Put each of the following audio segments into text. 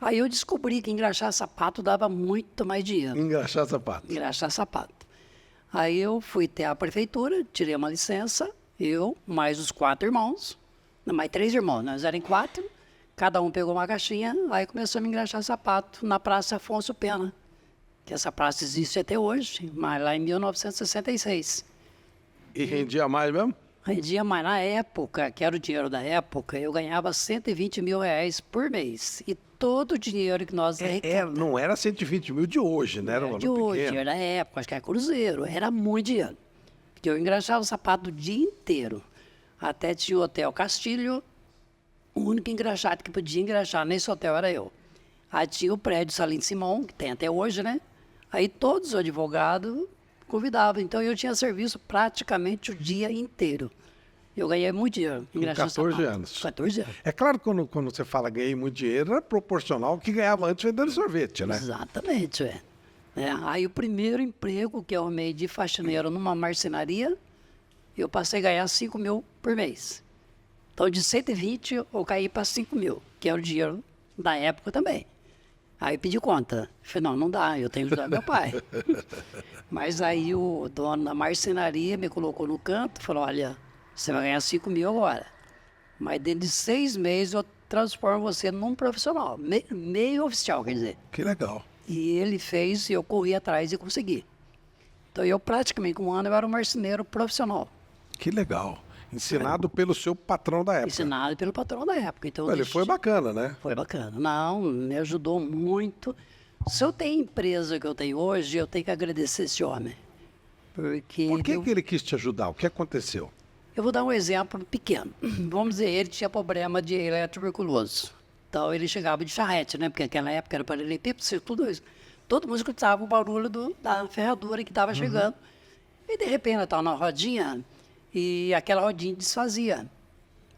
Aí eu descobri que engraxar sapato dava muito mais dinheiro. Engraxar sapato. Engraxar sapato. Aí eu fui até a prefeitura, tirei uma licença, eu, mais os 4 irmãos, não, mais 3 irmãos, nós éramos 4, cada um pegou uma caixinha, aí começamos a engraxar sapato na Praça Afonso Pena, que essa praça existe até hoje, mas lá em 1966. E rendia mais mesmo? Rendia, mas na época, que era o dinheiro da época, eu ganhava 120 mil reais por mês. E todo o dinheiro que nós Não era 120 mil de hoje, né? Era um de valor hoje, pequeno. dinheiro da época, acho que era cruzeiro, era muito dinheiro. Porque eu engraxava o sapato o dia inteiro. Até tinha o Hotel Castilho, o único engraxado que podia engraxar nesse hotel era eu. Aí tinha o prédio Salim Simão, que tem até hoje, né? Aí todos os advogados convidavam. Então eu tinha serviço praticamente o dia inteiro. Eu ganhei muito dinheiro Com engraxando 14 sapato. anos. 14 anos. É claro que quando você fala ganhei muito dinheiro, é proporcional ao que ganhava antes vendendo sorvete, né? Exatamente, aí o primeiro emprego que eu arrumei de faxineiro numa marcenaria, eu passei a ganhar 5 mil por mês. Então de 120 eu caí para 5 mil, que era o dinheiro da época também. Aí eu pedi conta. Falei, não dá, eu tenho que ajudar meu pai. Mas aí o dono da marcenaria me colocou no canto e falou, olha, você vai ganhar 5 mil agora. Mas dentro de 6 meses eu transformo você num profissional, meio oficial, quer dizer. Que legal. E ele fez e eu corri atrás e consegui. Então eu praticamente, com 1 ano, eu era um marceneiro profissional. Que legal. Ensinado pelo seu patrão da época. Ensinado pelo patrão da época. Então, Ele foi bacana, né? Foi bacana. Não, me ajudou muito. Se eu tenho a empresa que eu tenho hoje, eu tenho que agradecer esse homem. Porque Por que ele quis te ajudar? O que aconteceu? eu vou dar um exemplo pequeno. Vamos dizer, ele tinha problema de eletrotuberculoso. Então ele chegava de charrete, né? Porque naquela época era paralelepípedo, tudo isso. Todo mundo escutava o barulho da ferradura que estava chegando. E de repente ela estava na rodinha e aquela rodinha desfazia.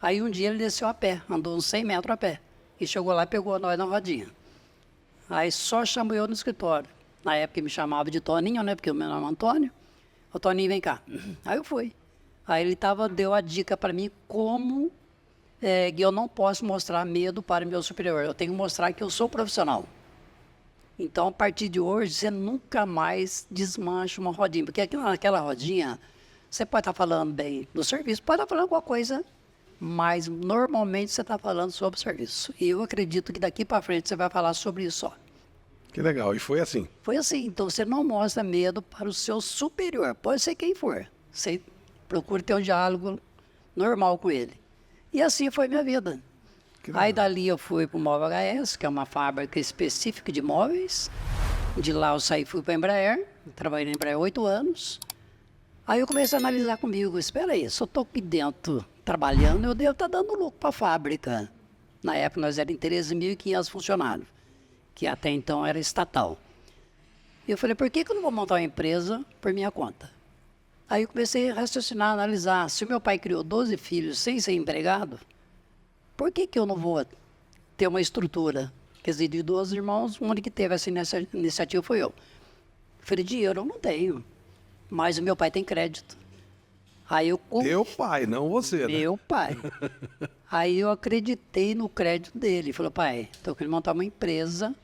Aí um dia ele desceu a pé, andou uns 100 metros a pé. E chegou lá e pegou nós na rodinha. Aí só chamou eu no escritório. Na época me chamava de Toninho, né? Porque o meu nome é Antônio. Ô Toninho, vem cá. Aí eu fui. Aí ele deu a dica para mim como que eu não posso mostrar medo para o meu superior. Eu tenho que mostrar que eu sou profissional. Então, a partir de hoje, você nunca mais desmancha uma rodinha. Porque aquela rodinha, você pode estar falando bem do serviço, pode estar falando alguma coisa, mas normalmente você está falando sobre o serviço. E eu acredito que daqui para frente você vai falar sobre isso só. Que legal. E foi assim. Foi assim. Então, você não mostra medo para o seu superior. Pode ser quem for. Você procura ter um diálogo normal com ele. E assim foi minha vida. Aí dali eu fui para o Móvel HS, que é uma fábrica específica de móveis. De lá eu saí e fui para a Embraer. Trabalhei na Embraer 8 anos. Aí eu comecei a analisar comigo. Espera aí, se eu estou aqui dentro trabalhando, eu devo estar dando lucro para a fábrica. Na época nós éramos 13.500 funcionários, que até então era estatal. E eu falei, por que eu não vou montar uma empresa por minha conta? Aí eu comecei a raciocinar, analisar. Se o meu pai criou 12 filhos sem ser empregado, por que eu não vou ter uma estrutura? Quer dizer, de 12 irmãos, o único que teve essa iniciativa foi eu. Eu falei, dinheiro eu não tenho, mas o meu pai tem crédito. Aí eu Teu pai, não você, né? Meu pai. Aí eu acreditei no crédito dele. Ele falou, pai, estou querendo montar uma empresa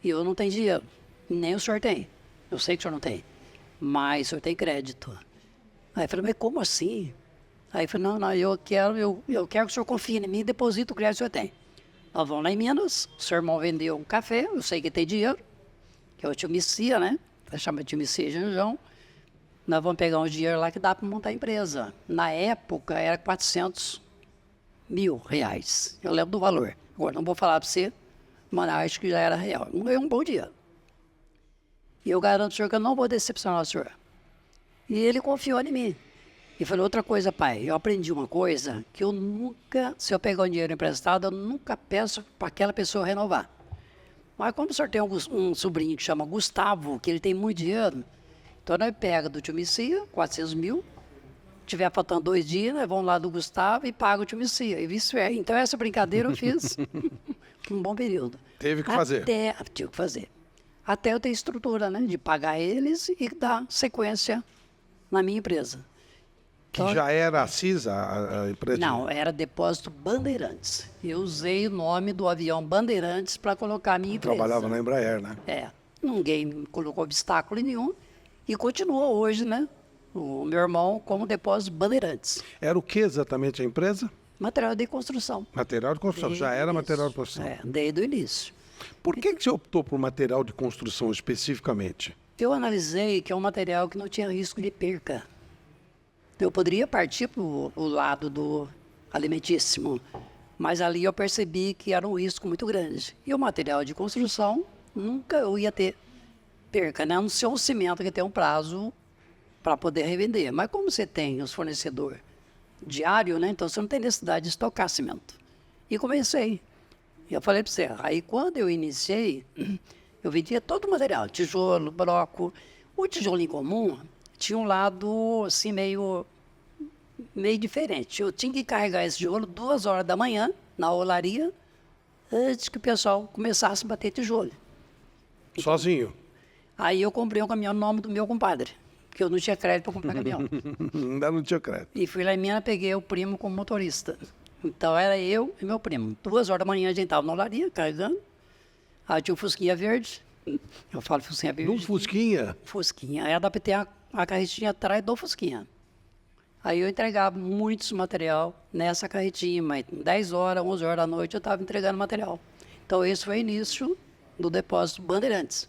e eu não tenho dinheiro. Nem o senhor tem. Eu sei que o senhor não tem, mas o senhor tem crédito. Aí eu falei, mas como assim? Aí eu falei, não, eu quero que o senhor confie em mim e deposite o crédito que o senhor tem. Nós vamos lá em Minas, o seu irmão vendeu um café, eu sei que tem dinheiro, que é o tio Messia, né? Chama de tio Messia Janjão. Nós vamos pegar um dinheiro lá que dá para montar a empresa. Na época era 400 mil reais. Eu lembro do valor. Agora não vou falar para você, mas acho que já era real. É um bom dinheiro. E eu garanto ao senhor que eu não vou decepcionar o senhor. E ele confiou em mim. E falou, outra coisa, pai, eu aprendi uma coisa que eu nunca, se eu pegar um dinheiro emprestado, eu nunca peço para aquela pessoa renovar. Mas como o senhor tem um sobrinho que chama Gustavo, que ele tem muito dinheiro, então nós pega do tio Messia, 400 mil, tiver faltando 2 dias, nós vamos lá do Gustavo e paga o tio Messia, e vice-versa. Então essa brincadeira eu fiz um bom período. Teve que fazer. Tive que fazer. Até eu ter estrutura, né, de pagar eles e dar sequência na minha empresa. Que já era a CISA, a empresa? Não, era Depósito Bandeirantes. Eu usei o nome do avião Bandeirantes para colocar a minha empresa. Trabalhava na Embraer, né? Ninguém me colocou obstáculo nenhum e continua hoje, né? O meu irmão como Depósito Bandeirantes. Era o que exatamente a empresa? Material de construção. Material de construção, já era material de construção. Desde o início. Por que você optou por material de construção especificamente? Eu analisei que é um material que não tinha risco de perca. Eu poderia partir para o lado do alimentíssimo, mas ali eu percebi que era um risco muito grande. E o material de construção, nunca eu ia ter perca, né? A não ser um cimento que tem um prazo para poder revender. Mas como você tem os fornecedores diário, né? Então você não tem necessidade de estocar cimento. E comecei. E eu falei para você, aí quando eu iniciei, eu vendia todo o material, tijolo, bloco. O tijolo em comum tinha um lado assim meio diferente. Eu tinha que carregar esse tijolo 2 horas da manhã na olaria antes que o pessoal começasse a bater tijolo. Sozinho? Aí eu comprei um caminhão no nome do meu compadre, porque eu não tinha crédito para comprar caminhão. Ainda não tinha crédito. E fui lá em Minas, peguei o primo como motorista. Então era eu e meu primo. 2 horas da manhã a gente estava na olaria, carregando. Aí tinha um Fusquinha verde. Eu falo Fusquinha verde. Num Fusquinha? Fusquinha. Aí adaptei a carretinha atrás do Fusquinha. Aí eu entregava muitos material nessa carretinha, mas 10 horas, 11 horas da noite eu estava entregando material. Então esse foi o início do Depósito Bandeirantes.